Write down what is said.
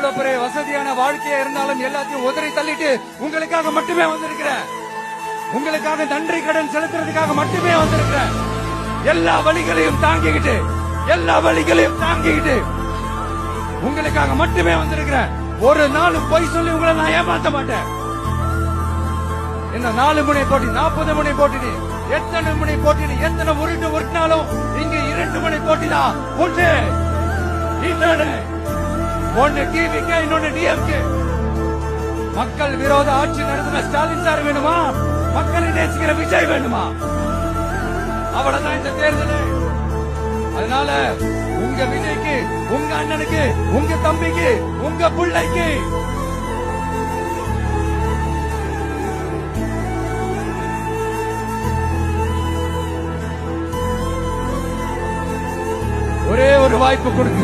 எவ்வளவு பெரிய வசதியான வாழ்க்கையா இருந்தாலும் எல்லாத்தையும் உதறி தள்ளிட்டு உங்களுக்காக மட்டுமே வந்திருக்கிறேன். உங்களுக்காக நன்றி கடன் செலுத்துறதுக்காக மட்டுமே வந்திருக்கிறேன். எல்லா வழிகளையும் தாங்கிக்கிட்டு உங்களுக்காக மட்டுமே வந்திருக்கிறேன். ஒரு நாள் பொய் சொல்லி உங்களை நான் ஏமாத்த மாட்டேன். என்ன 4 முனை போட்டி, 40 முனை போட்டி, எத்தனை முனை போட்டி, எத்தனை உருட்டினாலும் இங்க 2 முனை போட்டி தான். ஒன்னு டிவிகே, இன்னொன்னு டிஎம்கே. மக்கள் விரோத ஆட்சி நடத்தின ஸ்டாலின் சார் வேணுமா? மக்களை நேசிக்கிற விஜய் வேணுமா? அவ்வளவுதான் இந்த தேர்தல். அதனால உங்க விஜய்க்கு, உங்க அண்ணனுக்கு, உங்க தம்பிக்கு, உங்க பிள்ளைக்கு ஒரே ஒரு வாய்ப்பு கொடுங்க.